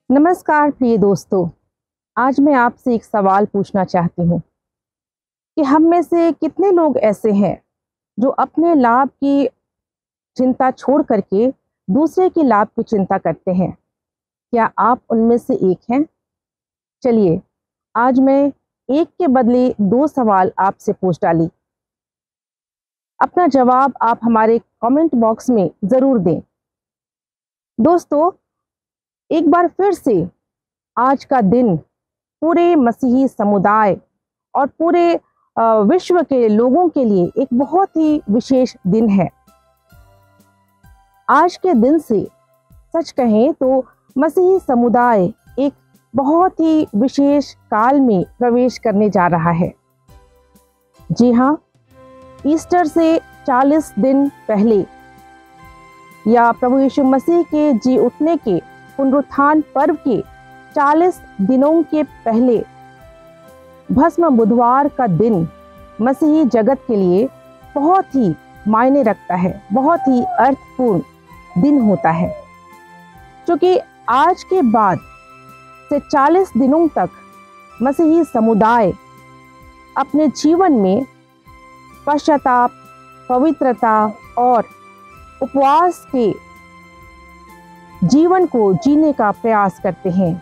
नमस्कार प्रिय दोस्तों। आज मैं आपसे एक सवाल पूछना चाहती हूँ कि हम में से कितने लोग ऐसे हैं जो अपने लाभ की चिंता छोड़ करके दूसरे के लाभ की चिंता करते हैं। क्या आप उनमें से एक हैं? चलिए, आज मैं एक के बदले दो सवाल आपसे पूछ डाली। अपना जवाब आप हमारे कमेंट बॉक्स में ज़रूर दें। दोस्तों, एक बार फिर से आज का दिन पूरे मसीही समुदाय और पूरे विश्व के लोगों के लिए एक बहुत ही विशेष दिन है। आज के दिन से सच कहें तो मसीही समुदाय एक बहुत ही विशेष काल में प्रवेश करने जा रहा है। जी हाँ, ईस्टर से 40 दिन पहले या प्रभु यीशु मसीह के जी उठने के पुनरुत्थान पर्व के 40 दिनों के पहले भस्म बुधवार का दिन मसीही जगत के लिए बहुत ही मायने रखता है, बहुत ही अर्थपूर्ण दिन होता है, क्योंकि आज के बाद से 40 दिनों तक मसीही समुदाय अपने जीवन में पश्चाताप, पवित्रता और उपवास के जीवन को जीने का प्रयास करते हैं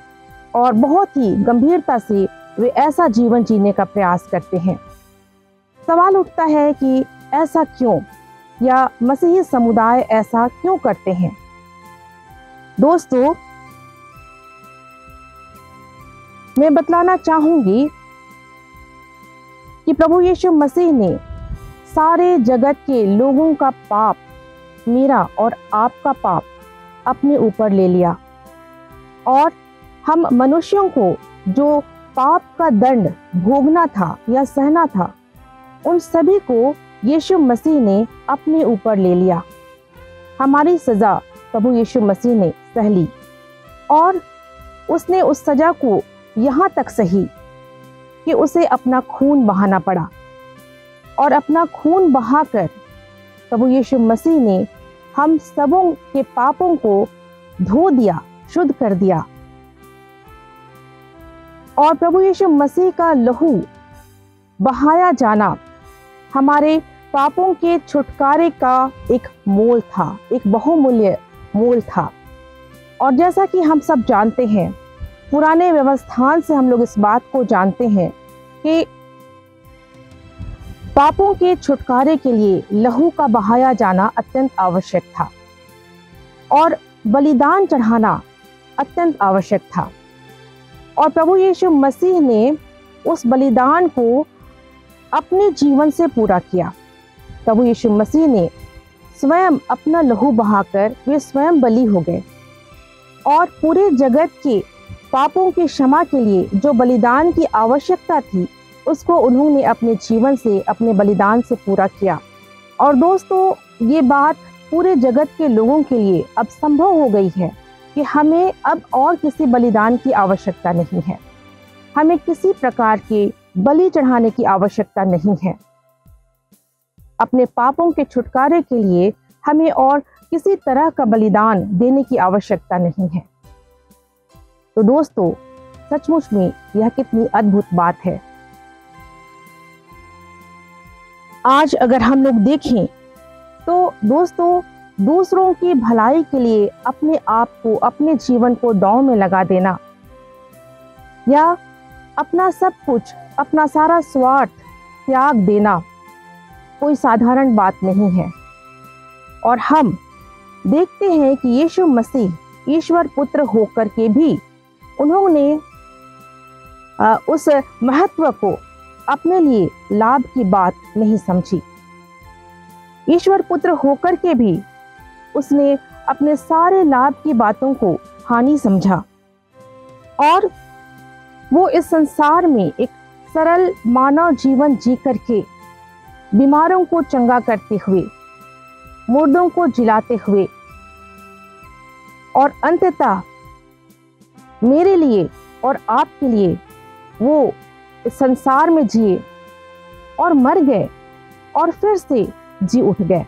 और बहुत ही गंभीरता से वे ऐसा जीवन जीने का प्रयास करते हैं। सवाल उठता है कि ऐसा क्यों, या मसीही समुदाय ऐसा क्यों करते हैं? दोस्तों, मैं बतलाना चाहूंगी कि प्रभु यीशु मसीह ने सारे जगत के लोगों का पाप, मेरा और आपका पाप अपने ऊपर ले लिया, और हम मनुष्यों को जो पाप का दंड भोगना था या सहना था, उन सभी को यीशु मसीह ने अपने ऊपर ले लिया। हमारी सजा प्रभु यीशु मसीह ने सह ली, और उसने उस सजा को यहाँ तक सही कि उसे अपना खून बहाना पड़ा, और अपना खून बहाकर प्रभु यीशु मसीह ने हम सबों के पापों को धो दिया, शुद्ध कर दिया। और प्रभु यीशु मसीह का लहू बहाया जाना हमारे पापों के छुटकारे का एक मोल था, एक बहुमूल्य मोल था। और जैसा कि हम सब जानते हैं, पुराने व्यवस्थान से हम लोग इस बात को जानते हैं कि पापों के छुटकारे के लिए लहू का बहाया जाना अत्यंत आवश्यक था, और बलिदान चढ़ाना अत्यंत आवश्यक था। और प्रभु यीशु मसीह ने उस बलिदान को अपने जीवन से पूरा किया। प्रभु यीशु मसीह ने स्वयं अपना लहू बहाकर वे स्वयं बलि हो गए, और पूरे जगत के पापों की क्षमा के लिए जो बलिदान की आवश्यकता थी, उसको उन्होंने अपने जीवन से, अपने बलिदान से पूरा किया। और दोस्तों, ये बात पूरे जगत के लोगों के लिए अब संभव हो गई है कि हमें अब और किसी बलिदान की आवश्यकता नहीं है, हमें किसी प्रकार के बलि चढ़ाने की आवश्यकता नहीं है। अपने पापों के छुटकारे के लिए हमें और किसी तरह का बलिदान देने की आवश्यकता नहीं है। तो दोस्तों, सचमुच में यह कितनी अद्भुत बात है। आज अगर हम लोग देखें तो दोस्तों, दूसरों की भलाई के लिए अपने आप को, अपने जीवन को दांव में लगा देना, या अपना सब कुछ, अपना सारा स्वार्थ त्याग देना कोई साधारण बात नहीं है। और हम देखते हैं कि यीशु मसीह ईश्वर पुत्र होकर के भी उन्होंने उस महत्व को अपने लिए लाभ की बात नहीं समझी। ईश्वर पुत्र होकर के भी उसने अपने सारे लाभ की बातों को हानि समझा, और वो इस संसार में एक सरल मानव जीवन जी करके बीमारों को चंगा करते हुए, मुर्दों को जिलाते हुए, और अंततः मेरे लिए और आपके लिए वो इस संसार में जिए और मर गए और फिर से जी उठ गए।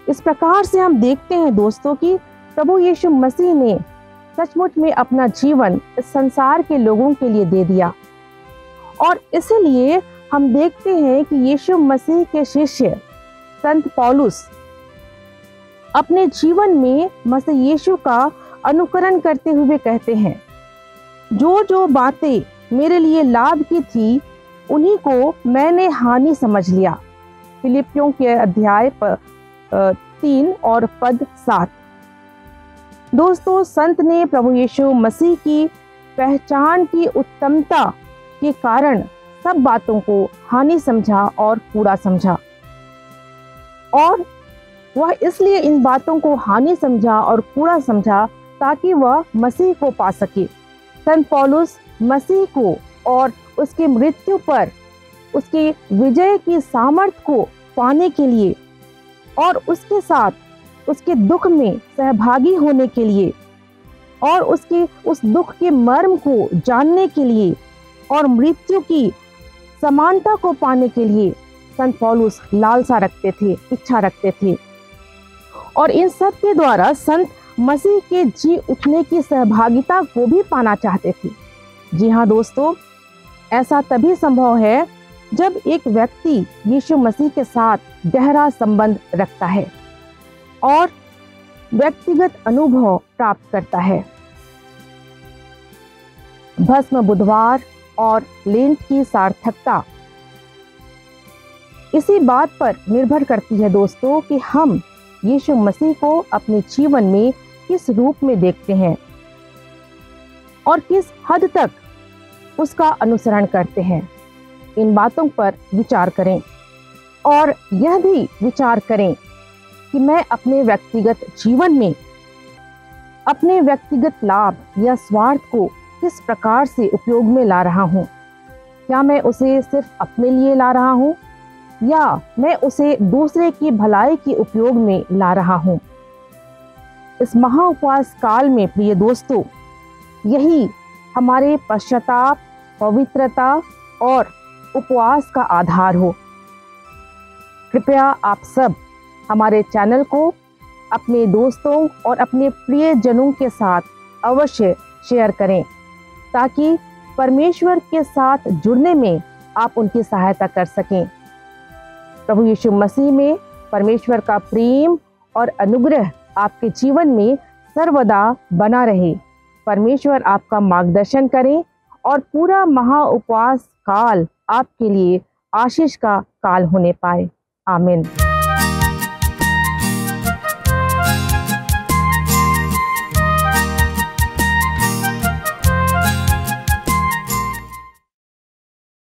इस प्रकार से हम देखते हैं दोस्तों कि प्रभु यीशु मसीह ने सचमुच में अपना जीवन इस संसार के लोगों के लिए दे दिया। और इसलिए हम देखते हैं कि यीशु मसीह के शिष्य संत पौलुस अपने जीवन में मसीह यीशु का अनुकरण करते हुए कहते हैं, जो जो बातें मेरे लिए लाभ की थी उन्हीं को मैंने हानि समझ लिया। फिलिपियों के अध्याय 3 और पद 7। दोस्तों, संत ने प्रभु यीशु मसीह की पहचान की उत्तमता के कारण सब बातों को हानि समझा और कूड़ा समझा, और वह इसलिए इन बातों को हानि समझा और कूड़ा समझा ताकि वह मसीह को पा सके। संत पौलुस मसीह को और उसके मृत्यु पर उसके विजय की सामर्थ्य को पाने के लिए और उसके साथ उसके दुख में सहभागी होने के लिए और उसके उस दुख के मर्म को जानने के लिए और मृत्यु की समानता को पाने के लिए संत पौलुस लालसा रखते थे, इच्छा रखते थे। और इन सब के द्वारा संत मसीह के जी उठने की सहभागिता को भी पाना चाहते थे। जी हाँ दोस्तों, ऐसा तभी संभव है जब एक व्यक्ति यीशु मसीह के साथ गहरा संबंध रखता है और व्यक्तिगत अनुभव प्राप्त करता है। भस्म बुधवार और लेंट की सार्थकता इसी बात पर निर्भर करती है दोस्तों कि हम यीशु मसीह को अपने जीवन में किस रूप में देखते हैं और किस हद तक उसका अनुसरण करते हैं। इन बातों पर विचार करें और यह भी विचार करें कि मैं अपने व्यक्तिगत जीवन में अपने व्यक्तिगत लाभ या स्वार्थ को किस प्रकार से उपयोग में ला रहा हूँ। क्या मैं उसे सिर्फ अपने लिए ला रहा हूँ या मैं उसे दूसरे की भलाई के उपयोग में ला रहा हूँ। इस महा उपवास काल में प्रिय दोस्तों, यही हमारे पश्चाताप, पवित्रता और उपवास का आधार हो। कृपया आप सब हमारे चैनल को अपने दोस्तों और अपने प्रियजनों के साथ अवश्य शेयर करें ताकि परमेश्वर के साथ जुड़ने में आप उनकी सहायता कर सकें। प्रभु यीशु मसीह में परमेश्वर का प्रेम और अनुग्रह आपके जीवन में सर्वदा बना रहे। परमेश्वर आपका मार्गदर्शन करें और पूरा महा उपवास काल आपके लिए आशीष का काल होने पाए। आमीन।